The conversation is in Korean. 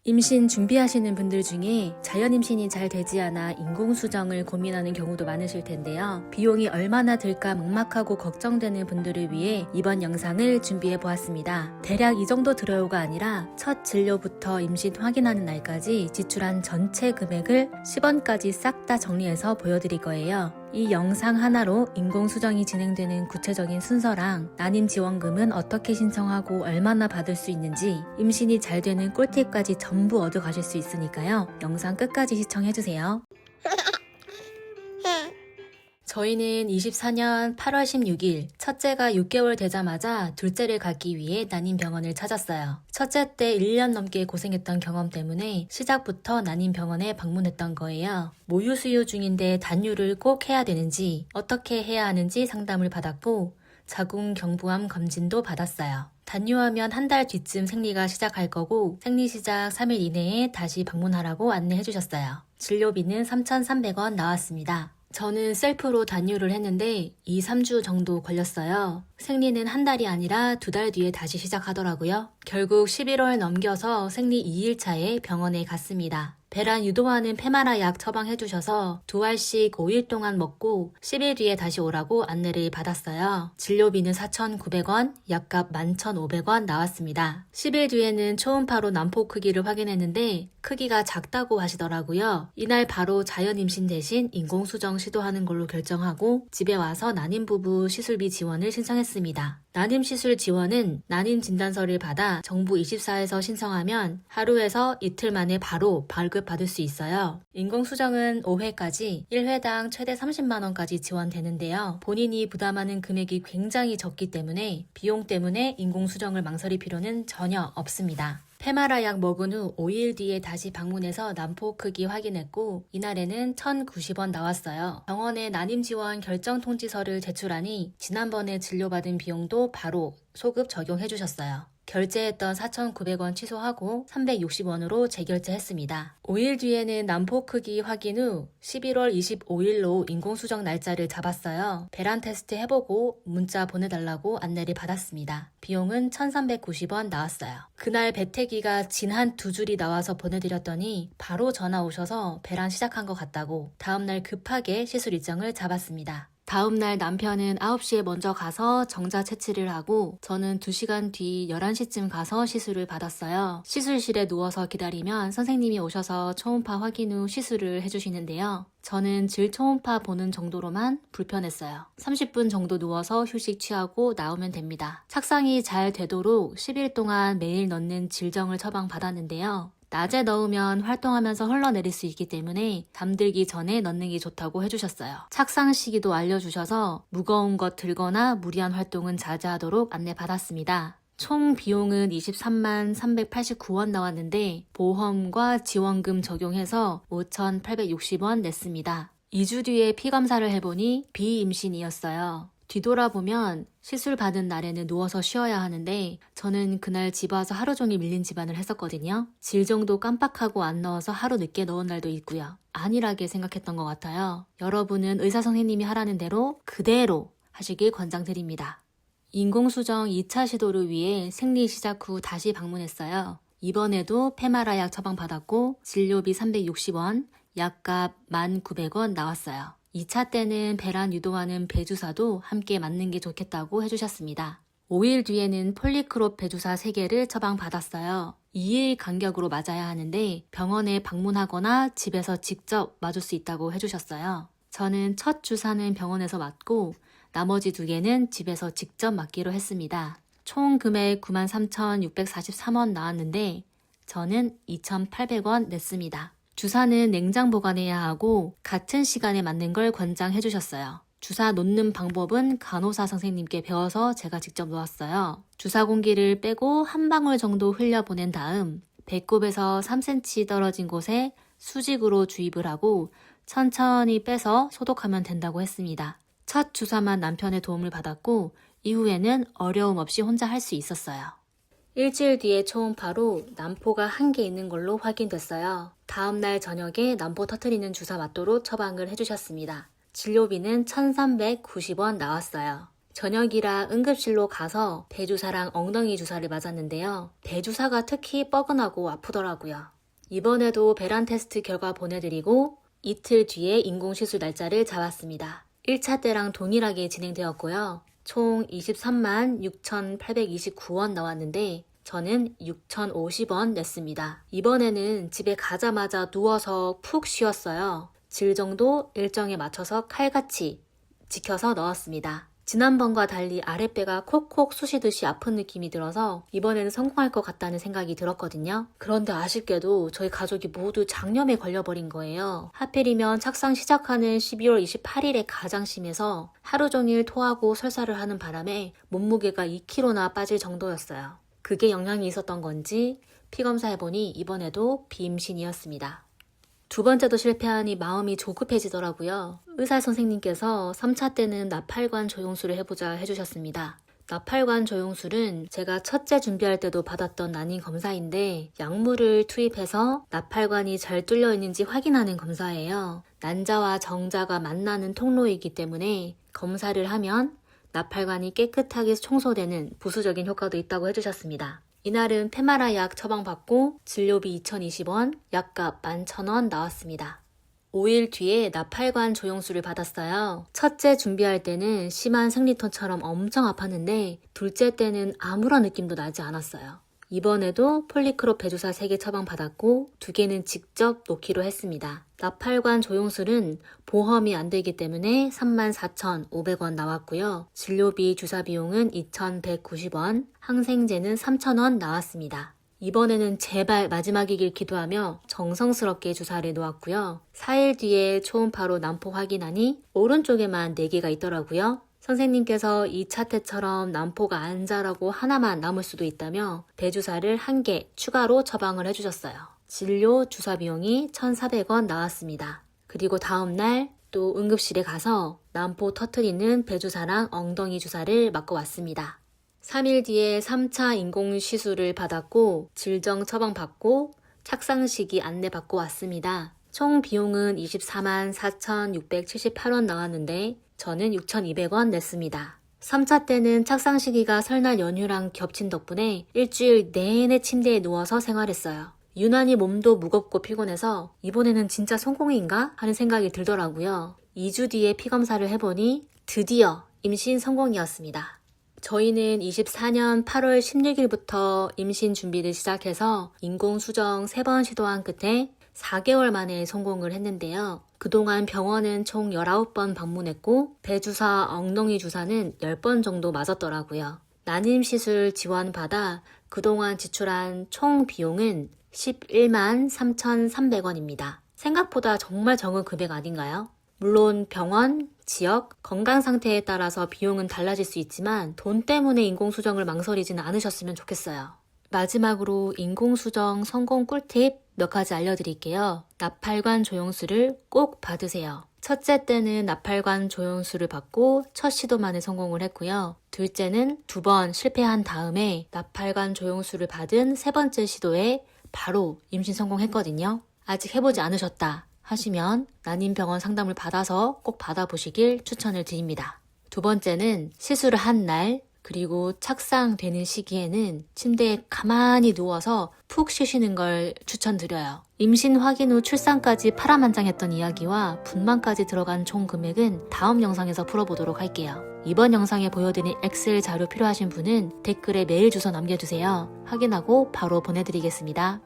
임신 준비하시는 분들 중에 자연 임신이 잘 되지 않아 인공수정을 고민하는 경우도 많으실 텐데요. 비용이 얼마나 들까 막막하고 걱정되는 분들을 위해 이번 영상을 준비해 보았습니다. 대략 이 정도 들어요가 아니라 첫 진료부터 임신 확인하는 날까지 지출한 전체 금액을 10원까지 싹 다 정리해서 보여드릴 거예요. 이 영상 하나로 인공수정이 진행되는 구체적인 순서랑 난임 지원금은 어떻게 신청하고 얼마나 받을 수 있는지, 임신이 잘 되는 꿀팁까지 전부 얻어 가실 수 있으니까요. 영상 끝까지 시청해주세요. 저희는 24년 8월 16일 첫째가 6개월 되자마자 둘째를 갖기 위해 난임병원을 찾았어요. 첫째 때 1년 넘게 고생했던 경험 때문에 시작부터 난임병원에 방문했던 거예요. 모유 수유 중인데 단유를 꼭 해야 되는지, 어떻게 해야 하는지 상담을 받았고 자궁경부암 검진도 받았어요. 단유하면 한 달 뒤쯤 생리가 시작할 거고 생리 시작 3일 이내에 다시 방문하라고 안내해 주셨어요. 진료비는 3,300원 나왔습니다. 저는 셀프로 단유를 했는데 2, 3주 정도 걸렸어요. 생리는 한 달이 아니라 2달 뒤에 다시 시작하더라고요. 결국 11월 넘겨서 생리 2일차에 병원에 갔습니다. 배란 유도하는 페마라 약 처방해주셔서 2알씩 5일 동안 먹고 10일 뒤에 다시 오라고 안내를 받았어요. 진료비는 4,900원, 약값 11,500원 나왔습니다. 10일 뒤에는 초음파로 난포 크기를 확인했는데 크기가 작다고 하시더라고요. 이날 바로 자연 임신 대신 인공수정 시도하는 걸로 결정하고 집에 와서 난임부부 시술비 지원을 신청했습니다. 난임시술 지원은 난임 진단서를 받아 정부 24에서 신청하면 하루에서 이틀 만에 바로 발급받을 수 있어요. 인공수정은 5회까지 1회당 최대 30만원까지 지원되는데요. 본인이 부담하는 금액이 굉장히 적기 때문에 비용 때문에 인공수정을 망설일 필요는 전혀 없습니다. 페마라 약 먹은 후 5일 뒤에 다시 방문해서 난포 크기 확인했고 이날에는 1,090원 나왔어요. 병원에 난임 지원 결정 통지서를 제출하니 지난번에 진료받은 비용도 바로 소급 적용해 주셨어요. 결제했던 4,900원 취소하고 360원으로 재결제했습니다. 5일 뒤에는 난포 크기 확인 후 11월 25일로 인공수정 날짜를 잡았어요. 배란 테스트 해보고 문자 보내달라고 안내를 받았습니다. 비용은 1,390원 나왔어요. 그날 배태기가 진 한 2줄이 나와서 보내드렸더니 바로 전화 오셔서 배란 시작한 것 같다고 다음날 급하게 시술 일정을 잡았습니다. 다음날 남편은 9시에 먼저 가서 정자 채취를 하고 저는 2시간 뒤 11시쯤 가서 시술을 받았어요. 시술실에 누워서 기다리면 선생님이 오셔서 초음파 확인 후 시술을 해주시는데요. 저는 질 초음파 보는 정도로만 불편했어요. 30분 정도 누워서 휴식 취하고 나오면 됩니다. 착상이 잘 되도록 10일 동안 매일 넣는 질정을 처방받았는데요. 낮에 넣으면 활동하면서 흘러내릴 수 있기 때문에 잠들기 전에 넣는 게 좋다고 해주셨어요. 착상 시기도 알려주셔서 무거운 것 들거나 무리한 활동은 자제하도록 안내받았습니다. 총 비용은 23만 389원 나왔는데 보험과 지원금 적용해서 5,860원 냈습니다. 2주 뒤에 피검사를 해보니 비임신이었어요. 뒤돌아보면 시술 받은 날에는 누워서 쉬어야 하는데 저는 그날 집 와서 하루 종일 밀린 집안을 했었거든요. 질정도 깜빡하고 안 넣어서 하루 늦게 넣은 날도 있고요. 안일하게 생각했던 것 같아요. 여러분은 의사 선생님이 하라는 대로 그대로 하시길 권장드립니다. 인공수정 2차 시도를 위해 생리 시작 후 다시 방문했어요. 이번에도 페마라 약 처방받았고 진료비 360원, 약값 1,900원 나왔어요. 2차 때는 배란 유도하는 배주사도 함께 맞는 게 좋겠다고 해주셨습니다. 5일 뒤에는 폴리크롭 배주사 3개를 처방받았어요. 2일 간격으로 맞아야 하는데 병원에 방문하거나 집에서 직접 맞을 수 있다고 해주셨어요. 저는 첫 주사는 병원에서 맞고 나머지 2개는 집에서 직접 맞기로 했습니다. 총 금액 93,643원 나왔는데 저는 2,800원 냈습니다. 주사는 냉장 보관해야 하고 같은 시간에 맞는 걸 권장해 주셨어요. 주사 놓는 방법은 간호사 선생님께 배워서 제가 직접 놓았어요. 주사 공기를 빼고 한 방울 정도 흘려보낸 다음 배꼽에서 3cm 떨어진 곳에 수직으로 주입을 하고 천천히 빼서 소독하면 된다고 했습니다. 첫 주사만 남편의 도움을 받았고 이후에는 어려움 없이 혼자 할 수 있었어요. 일주일 뒤에 초음파로 난포가 1개 있는 걸로 확인됐어요. 다음날 저녁에 난포 터트리는 주사 맞도록 처방을 해주셨습니다. 진료비는 1,390원 나왔어요. 저녁이라 응급실로 가서 배주사랑 엉덩이 주사를 맞았는데요. 배주사가 특히 뻐근하고 아프더라고요. 이번에도 배란 테스트 결과 보내드리고 이틀 뒤에 인공시술 날짜를 잡았습니다. 1차 때랑 동일하게 진행되었고요. 총 23만 6,829원 나왔는데 저는 6,050원 냈습니다. 이번에는 집에 가자마자 누워서 푹 쉬었어요. 질정도 일정에 맞춰서 칼같이 지켜서 넣었습니다. 지난번과 달리 아랫배가 콕콕 쑤시듯이 아픈 느낌이 들어서 이번에는 성공할 것 같다는 생각이 들었거든요. 그런데 아쉽게도 저희 가족이 모두 장염에 걸려버린 거예요. 하필이면 착상 시작하는 12월 28일에 가장 심해서 하루 종일 토하고 설사를 하는 바람에 몸무게가 2kg나 빠질 정도였어요. 그게 영향이 있었던 건지 피검사해보니 이번에도 비임신이었습니다. 두 번째도 실패하니 마음이 조급해지더라고요. 의사 선생님께서 3차 때는 나팔관 조영술을 해보자 해주셨습니다. 나팔관 조영술은 제가 첫째 준비할 때도 받았던 난임 검사인데 약물을 투입해서 나팔관이 잘 뚫려 있는지 확인하는 검사예요. 난자와 정자가 만나는 통로이기 때문에 검사를 하면 나팔관이 깨끗하게 청소되는 부수적인 효과도 있다고 해주셨습니다. 이날은 페마라 약 처방받고 진료비 2,020원, 약값 11,000원 나왔습니다. 5일 뒤에 나팔관 조영술을 받았어요. 첫째 준비할 때는 심한 생리통처럼 엄청 아팠는데 둘째 때는 아무런 느낌도 나지 않았어요. 이번에도 폴리크롭 배주사 3개 처방받았고 2개는 직접 놓기로 했습니다. 나팔관 조영술은 보험이 안 되기 때문에 34,500원 나왔고요. 진료비 주사 비용은 2,190원, 항생제는 3,000원 나왔습니다. 이번에는 제발 마지막이길 기도하며 정성스럽게 주사를 놓았고요. 4일 뒤에 초음파로 난포 확인하니 오른쪽에만 4개가 있더라고요. 선생님께서 2차 때처럼 난포가 안 자라고 하나만 남을 수도 있다며 배주사를 1개 추가로 처방을 해주셨어요. 진료 주사 비용이 1,400원 나왔습니다. 그리고 다음날 또 응급실에 가서 난포 터트리는 배주사랑 엉덩이 주사를 맞고 왔습니다. 3일 뒤에 3차 인공시술을 받았고 질정 처방받고 착상시기 안내받고 왔습니다. 총 비용은 24만 4,678원 나왔는데 저는 6,200원 냈습니다. 3차 때는 착상 시기가 설날 연휴랑 겹친 덕분에 일주일 내내 침대에 누워서 생활했어요. 유난히 몸도 무겁고 피곤해서 이번에는 진짜 성공인가 하는 생각이 들더라고요. 2주 뒤에 피검사를 해보니 드디어 임신 성공이었습니다. 저희는 24년 8월 16일부터 임신 준비를 시작해서 인공수정 3번 시도한 끝에 4개월 만에 성공을 했는데요. 그동안 병원은 총 19번 방문했고 배주사, 엉덩이 주사는 10번 정도 맞았더라고요. 난임시술 지원받아 그동안 지출한 총 비용은 11만 3,300원입니다. 생각보다 정말 적은 금액 아닌가요? 물론 병원, 지역, 건강 상태에 따라서 비용은 달라질 수 있지만 돈 때문에 인공수정을 망설이지는 않으셨으면 좋겠어요. 마지막으로 인공수정 성공 꿀팁 몇 가지 알려드릴게요. 나팔관 조영술을 꼭 받으세요. 첫째 때는 나팔관 조영술을 받고 첫 시도 만에 성공을 했고요. 둘째는 2번 실패한 다음에 나팔관 조영술을 받은 3번째 시도에 바로 임신 성공했거든요. 아직 해보지 않으셨다 하시면 난임병원 상담을 받아서 꼭 받아보시길 추천을 드립니다. 2번째는 시술을 한 날 그리고 착상되는 시기에는 침대에 가만히 누워서 푹 쉬시는 걸 추천드려요. 임신 확인 후 출산까지 파란만장했던 이야기와 분만까지 들어간 총 금액은 다음 영상에서 풀어보도록 할게요. 이번 영상에 보여드린 엑셀 자료 필요하신 분은 댓글에 메일 주소 남겨주세요. 확인하고 바로 보내드리겠습니다.